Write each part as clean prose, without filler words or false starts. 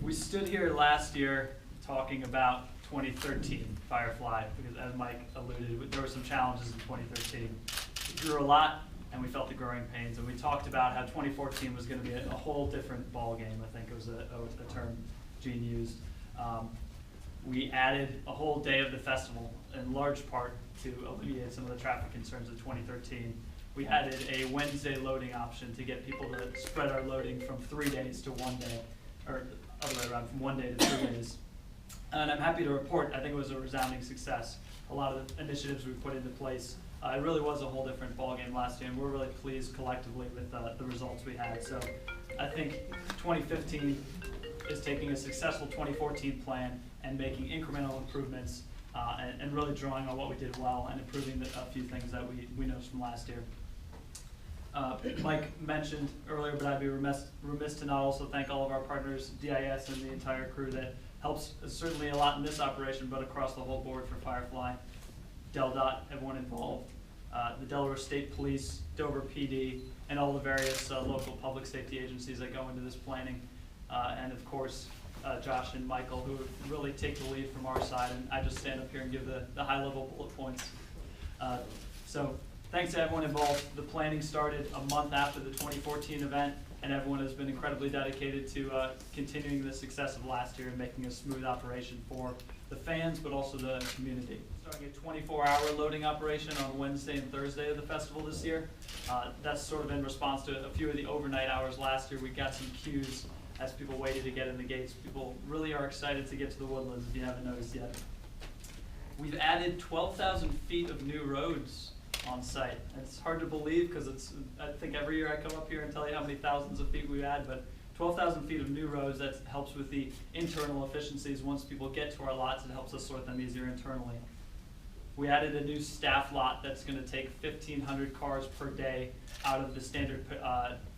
We stood here last year talking about 2013 Firefly, because as Mike alluded, there were some challenges in 2013. We grew a lot, and we felt the growing pains, and we talked about how 2014 was going to be a whole different ball game. I think it was a term Gene used. We added a whole day of the festival, in large part to alleviate some of the traffic concerns of 2013. We added a Wednesday loading option to get people to spread our loading from 3 days to 1 day, or other way around, from 1 day to 3 days. And I'm happy to report, I think it was a resounding success. A lot of the initiatives we put into place, it really was a whole different ballgame last year, and we're really pleased collectively with the results we had. So I think 2015 is taking a successful 2014 plan and making incremental improvements and really drawing on what we did well and improving a few things that we noticed from last year. Mike mentioned earlier, but I'd be remiss to not also thank all of our partners, DIS and the entire crew that helps certainly a lot in this operation, but across the whole board for Firefly, DelDOT, everyone involved, the Delaware State Police, Dover PD, and all the various local public safety agencies that go into this planning, and of course, Josh and Michael, who really take the lead from our side, and I just stand up here and give the high-level bullet points. So thanks to everyone involved. The planning started a month after the 2014 event, and everyone has been incredibly dedicated to continuing the success of last year and making a smooth operation for the fans, but also the community. Starting a 24-hour loading operation on Wednesday and Thursday of the festival this year. That's sort of in response to a few of the overnight hours last year. We got some queues as people waited to get in the gates. People really are excited to get to the Woodlands, if you haven't noticed yet. We've added 12,000 feet of new roads on site. It's hard to believe because I think every year I come up here and tell you how many thousands of feet we add, but 12,000 feet of new roads, that helps with the internal efficiencies. Once people get to our lots, it helps us sort them easier internally. We added a new staff lot that's going to take 1,500 cars per day out of the standard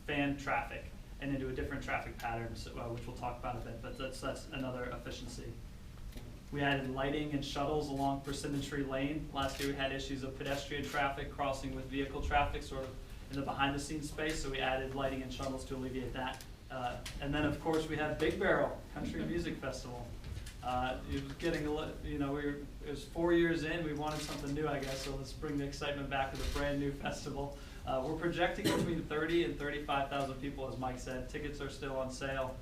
fan traffic and into a different traffic pattern, which we'll talk about a bit, but that's another efficiency. We added lighting and shuttles along Persimmon Tree Lane. Last year we had issues of pedestrian traffic crossing with vehicle traffic sort of in the behind-the-scenes space, so we added lighting and shuttles to alleviate that. And then, of course, we have Big Barrel Country Music Festival. It was getting it was 4 years in. We wanted something new, I guess, so let's bring the excitement back with a brand new festival. We're projecting between 30 and 35,000 people, as Mike said. Tickets are still on sale.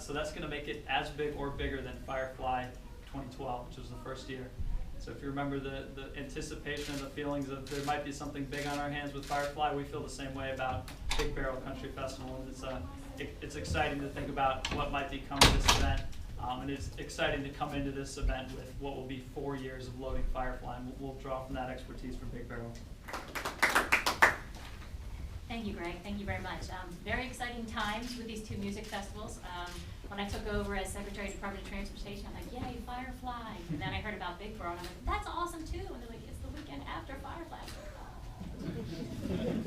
So that's going to make it as big or bigger than Firefly 2012, which was the first year. So if you remember the anticipation and the feelings of there might be something big on our hands with Firefly, we feel the same way about Big Barrel Country Festival. And it's exciting to think about what might become of this event. And it's exciting to come into this event with what will be 4 years of loading Firefly, and we'll draw from that expertise from Big Barrel. Thank you, Greg. Thank you very much. Very exciting times with these two music festivals. When I took over as Secretary of Department of Transportation, I'm like, yay, Firefly. And then I heard about Big Barrel, and I'm like, that's awesome too. And they're like, it's the weekend after Firefly.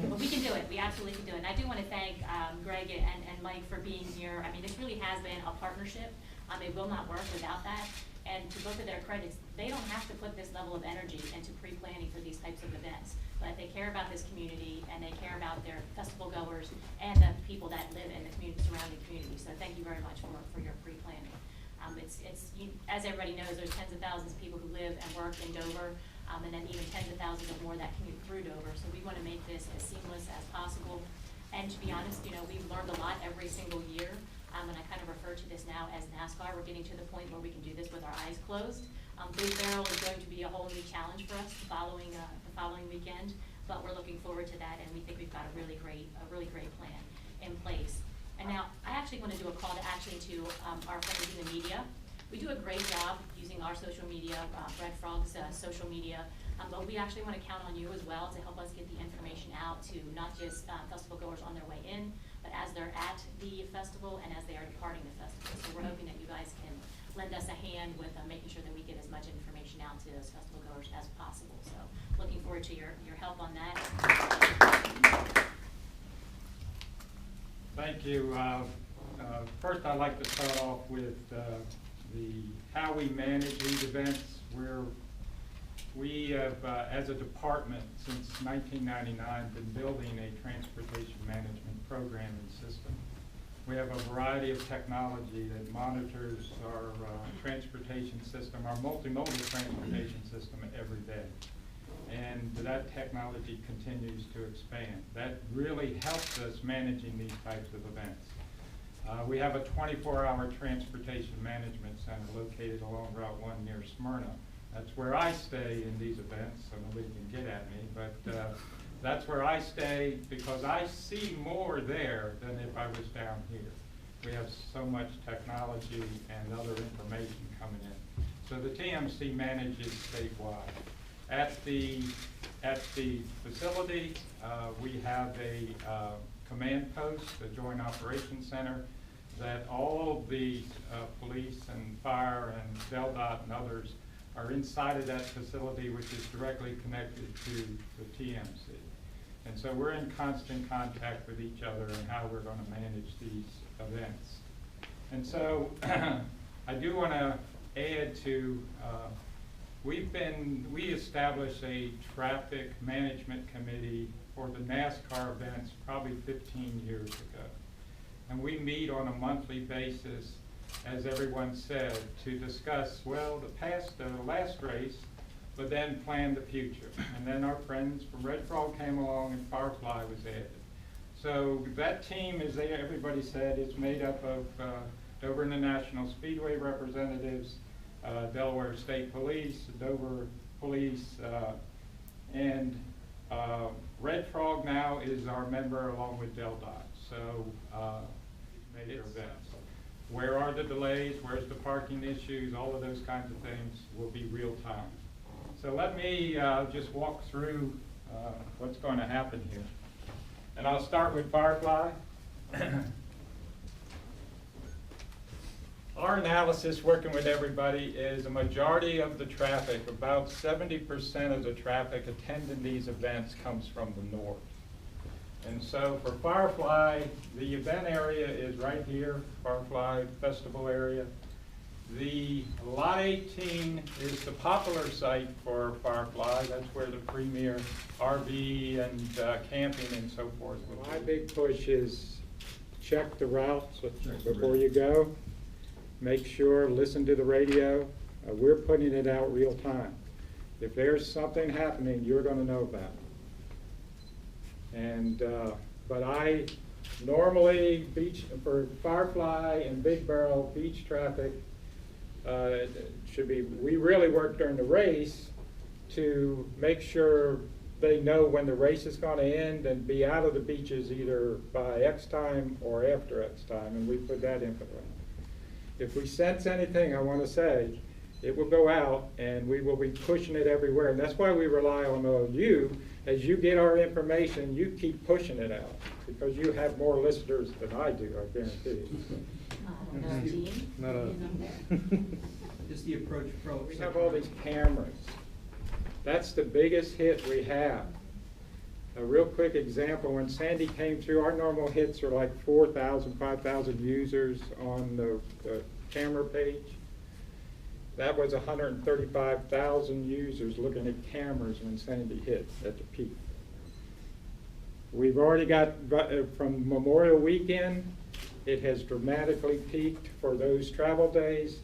But we can do it. We absolutely can do it. And I do want to thank Greg and Mike for being here. I mean, this really has been a partnership. It will not work without that. And to both of their credits, they don't have to put this level of energy into pre-planning for these types of events. But they care about this community, and they care about their festival goers and the people that live in the surrounding community. So thank you very much for your pre-planning. As everybody knows, there's tens of thousands of people who live and work in Dover, and then even tens of thousands or more that commute through Dover. So we want to make this as seamless as possible. And to be honest, we've learned a lot every single year. And I kind of refer to this now as NASCAR. We're getting to the point where we can do this with our eyes closed. Big Barrel is going to be a whole new challenge for us the following weekend, but we're looking forward to that, and we think we've got a really great plan in place. And now I actually want to do a call to action to our friends in the media. We do a great job using our social media, Red Frog's social media, but we actually want to count on you as well to help us get the information out to not just festival goers on their way in, but as they're at the festival and as they are departing the festival. So we're hoping that you guys can lend us a hand with making sure that we get as much information out to those festival goers as possible. So looking forward to your help on that. Thank you. First, I'd like to start off with how we manage these events. We have, as a department, since 1999, been building a transportation management program and system. We have a variety of technology that monitors our transportation system, our multimodal transportation system every day. And that technology continues to expand. That really helps us managing these types of events. We have a 24-hour transportation management center located along Route 1 near Smyrna. That's where I stay in these events, so nobody can get at me, but that's where I stay because I see more there than if I was down here. We have so much technology and other information coming in. So the TMC manages statewide. At the facility, we have a command post, a joint operations center, that all of the police and fire and DelDOT and others are inside of that facility, which is directly connected to the TMC. And so we're in constant contact with each other and how we're going to manage these events. And so I do want to add to, we established a traffic management committee for the NASCAR events probably 15 years ago. And we meet on a monthly basis, as everyone said, to discuss, well, the last race, but then plan the future. And then our friends from Red Frog came along and Firefly was added. So that team, as everybody said, is made up of Dover International Speedway representatives, Delaware State Police, Dover Police, and Red Frog now is our member along with DelDOT. So major events. Where are the delays? Where's the parking issues? All of those kinds of things will be real time. So let me just walk through what's going to happen here. And I'll start with Firefly. Our analysis, working with everybody, is a majority of the traffic, about 70% of the traffic attending these events comes from the north. And so for Firefly, the event area is right here, Firefly Festival area. The Lot 18 is the popular site for Firefly. That's where the premier RV and camping and so forth will be. My big push is check the routes before you go. Make sure, listen to the radio. We're putting it out real time. If there's something happening, you're going to know about it. And but I normally for Firefly and Big Barrel beach traffic should be. We really work during the race to make sure they know when the race is going to end and be out of the beaches either by X time or after X time, and we put that in for them. If we sense anything, I want to say, it will go out and we will be pushing it everywhere. And that's why we rely on you. As you get our information, you keep pushing it out because you have more listeners than I do, I guarantee you. Just the approach. We have all these cameras. That's the biggest hit we have. A real quick example, when Sandy came through, our normal hits are like 4,000, 5,000 users on the camera page. That was 135,000 users looking at cameras when Sandy hit at the peak. We've already got, from Memorial Weekend, it has dramatically peaked for those travel days.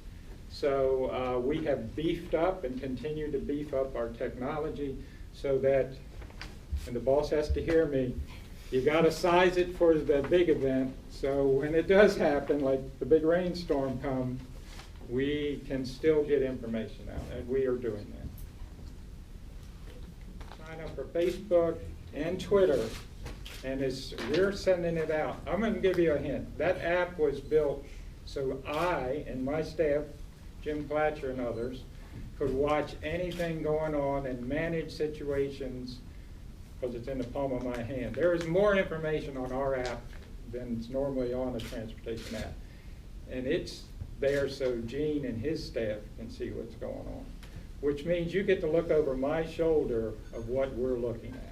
So we have beefed up and continue to beef up our technology so that, and the boss has to hear me, you got to size it for the big event. So when it does happen, like the big rainstorm come, we can still get information out, and we are doing that. Sign up for Facebook and Twitter, and we're sending it out. I'm going to give you a hint. That app was built so I and my staff, Jim Platcher and others, could watch anything going on and manage situations because it's in the palm of my hand. There is more information on our app than is normally on a transportation app. And it's there so Gene and his staff can see what's going on, which means you get to look over my shoulder of what we're looking at.